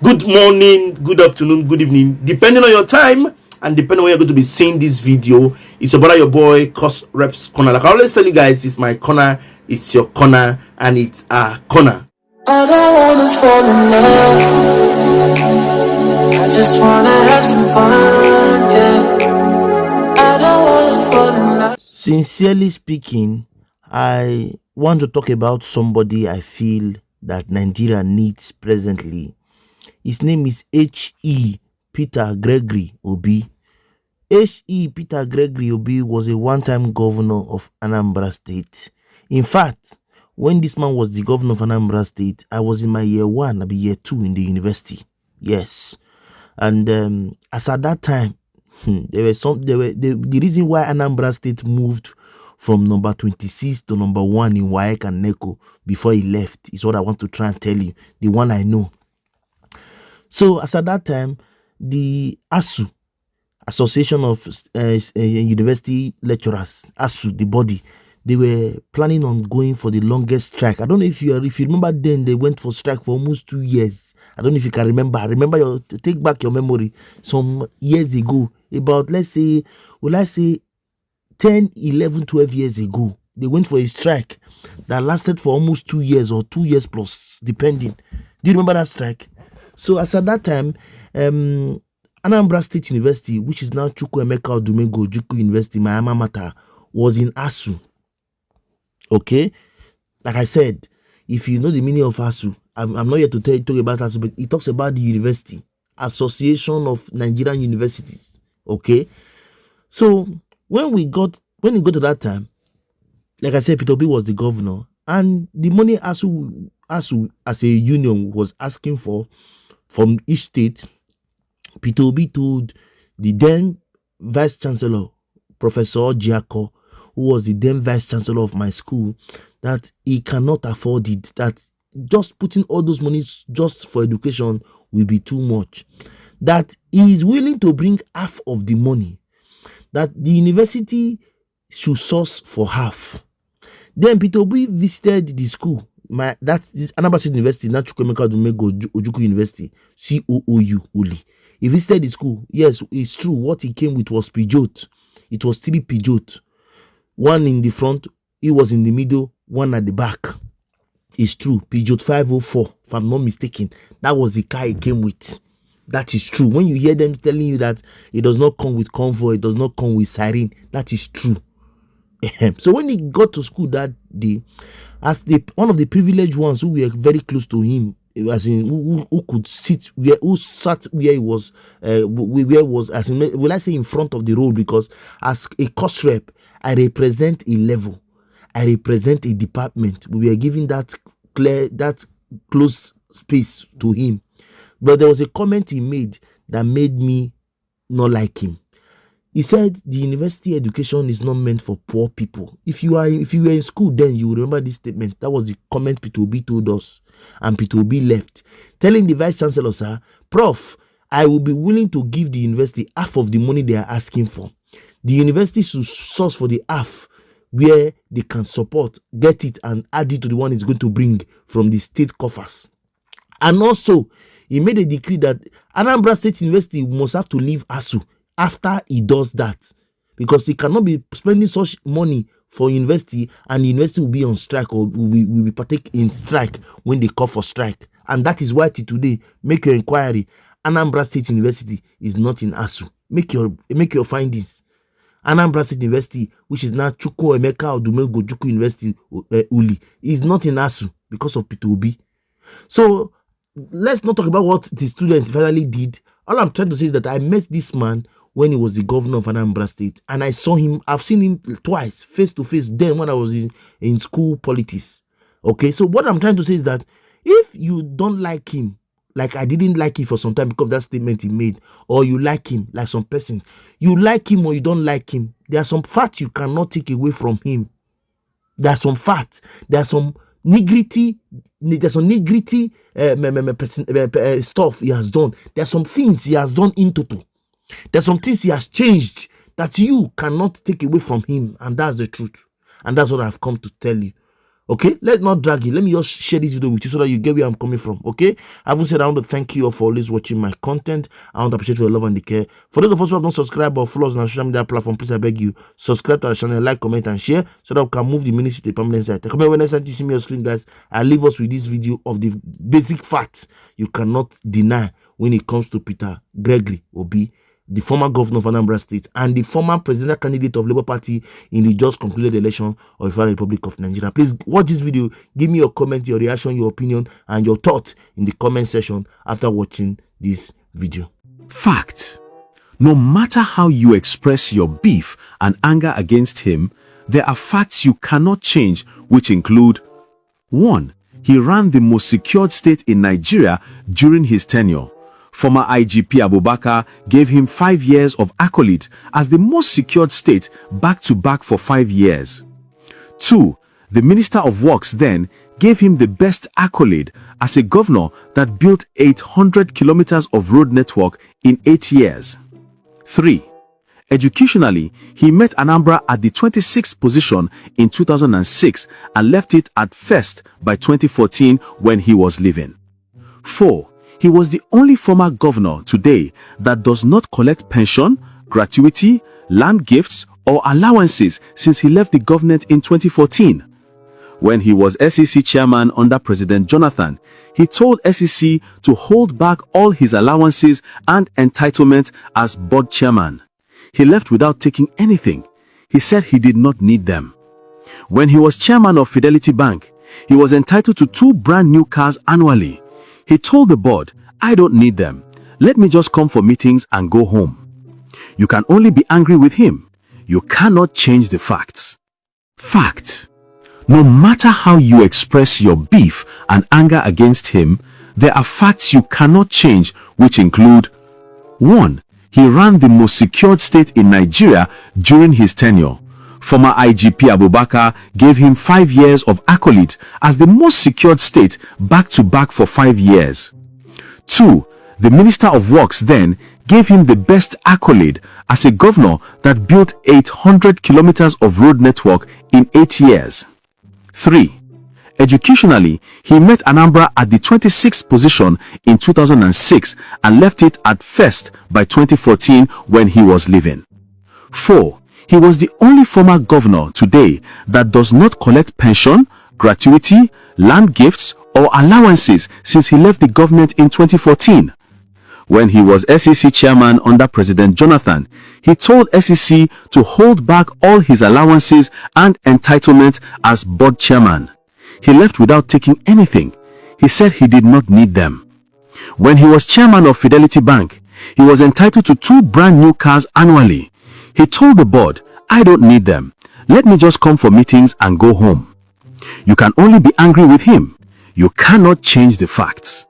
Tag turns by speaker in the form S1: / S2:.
S1: Good morning, good afternoon, good evening, depending on your time and depending on when you're going to be seeing this video. It's your brother, your boy, Cos Reps Corner. Like I always tell you guys, it's my corner, it's your corner, and it's our corner.
S2: I don't wanna fall in love, I just wanna have some fun, yeah. I don't wanna fall in love.
S3: Sincerely speaking, I want to talk about somebody I feel that Nigeria needs presently. His name is H.E. Peter Gregory Obi. H.E. Peter Gregory Obi was a one-time governor of Anambra State. In fact, when this man was the governor of Anambra State, I was in my year 1, I'll be year 2 in the university. Yes. And as at that time, the reason why Anambra State moved from number 26 to number 1 in WAEC and NECO before he left is what I want to try and tell you, the one I know. So as at that time, the ASU, Association of University Lecturers, ASU, the body, they were planning on going for the longest strike. I don't know if you remember, then they went for strike for almost 2 years. I don't know if you can remember. Take back your memory. Some years ago, about let's say 10, 11, 12 years ago, they went for a strike that lasted for almost 2 years or 2 years plus, depending. Do you remember that strike? So as at that time, Anambra State University, which is now Chukwuemeka Odumegwu Ojukwu University, my alma mater, was in ASU. Okay, like I said, if you know the meaning of ASU, I'm not here to talk about ASU, but it talks about the university, Association of Nigerian Universities. Okay, so when we got to that time, like I said, peterobi was the governor, and the money ASU as a union was asking for from each state, peterobi told the then vice chancellor, Professor Giako, who was the then vice chancellor of my school, that he cannot afford it, that just putting all those monies just for education will be too much, that he is willing to bring half of the money, that the university should source for half. Then peterobi visited the school, that is Anambra State University, not Chukwuemeka Odumegwu Ojukwu University, COOU only. He visited the school. Yes, it's true. What he came with was Peugeot. It was 3 Peugeot. One in the front, he was in the middle, one at the back. It's true. Peugeot 504, if I'm not mistaken. That was the car he came with. That is true. When you hear them telling you that it does not come with convoy, it does not come with siren, that is true. So when he got to school that day, as one of the privileged ones who were very close to him, as in who could sit who sat where he was, as in, will I say in front of the road, because as a course rep, I represent a level, I represent a department. We were giving that close space to him. But there was a comment he made that made me not like him. He said the university education is not meant for poor people. If you were in school then, you will remember this statement. That was the comment peterobi told us, and peterobi left, telling the vice chancellor, sir, Prof, I will be willing to give the university half of the money they are asking for. The university should source for the half where they can support, get it, and add it to the one it's going to bring from the state coffers. And also, he made a decree that Anambra State University must have to leave ASU after he does that, because he cannot be spending such money for university and the university will be on strike, or will be partake in strike when they call for strike. And that is why today, make your inquiry. Anambra State University is not in ASU. Make your findings. Anambra State University, which is now Chukwuemeka Odumegwu Ojukwu University, Uli, is not in ASU because of peterobi. So let's not talk about what the student finally did. All I'm trying to say is that I met this man when he was the governor of Anambra State, and I saw him. I've seen him twice, face to face, then when I was in school politics. Okay, so what I'm trying to say is that if you don't like him, like I didn't like him for some time because of that statement he made, or you like him, like some person, you like him or you don't like him, there are some facts you cannot take away from him. There's some facts. There's some nitty stuff he has done. There's some things he has done in total. There's some things he has changed that you cannot take away from him, and that's the truth. And that's what I've come to tell you. Okay, let's not drag it. Let me just share this video with you so that you get where I'm coming from. Okay, I haven't said I want to thank you all for always watching my content. I want to appreciate your love and the care. For those of us who have not subscribed or followed us on our social media platform, please I beg you, subscribe to our channel, like, comment, and share so that we can move the ministry to a permanent site. Comment when next time you see me on screen, guys. I leave us with this video of the basic facts you cannot deny when it comes to Peter Gregory Obi, the former governor of Anambra State and the former presidential candidate of Labour Party in the just concluded election of the Federal Republic of Nigeria. Please watch this video, give me your comment, your reaction, your opinion, and your thought in the comment section after watching this video.
S4: Fact. No matter how you express your beef and anger against him, there are facts you cannot change, which include: 1. He ran the most secured state in Nigeria during his tenure. Former IGP Abubakar gave him 5 years of accolade as the most secured state back-to-back for 5 years. 2. The Minister of Works then gave him the best accolade as a governor that built 800 kilometers of road network in 8 years. 3. Educationally, he met Anambra at the 26th position in 2006 and left it at first by 2014 when he was leaving. 4. He was the only former governor today that does not collect pension, gratuity, land gifts, or allowances since he left the government in 2014. When he was SEC chairman under President Jonathan, he told SEC to hold back all his allowances and entitlements as board chairman. He left without taking anything. He said he did not need them. When he was chairman of Fidelity Bank, he was entitled to 2 brand new cars annually. He told the board, "I don't need them. Let me just come for meetings and go home." You can only be angry with him. You cannot change the facts. Fact. No matter how you express your beef and anger against him, there are facts you cannot change, which include: 1. He ran the most secured state in Nigeria during his tenure. Former IGP Abubakar gave him 5 years of accolade as the most secured state back-to-back for 5 years. 2. The Minister of Works then gave him the best accolade as a governor that built 800 kilometers of road network in 8 years. 3. Educationally, he met Anambra at the 26th position in 2006 and left it at first by 2014 when he was leaving. 4. He was the only former governor today that does not collect pension, gratuity, land gifts, or allowances since he left the government in 2014. When he was SEC chairman under President Jonathan, he told SEC to hold back all his allowances and entitlements as board chairman. He left without taking anything. He said he did not need them. When he was chairman of Fidelity Bank, he was entitled to 2 brand new cars annually. He told the board, "I don't need them. Let me just come for meetings and go home." You can only be angry with him. You cannot change the facts.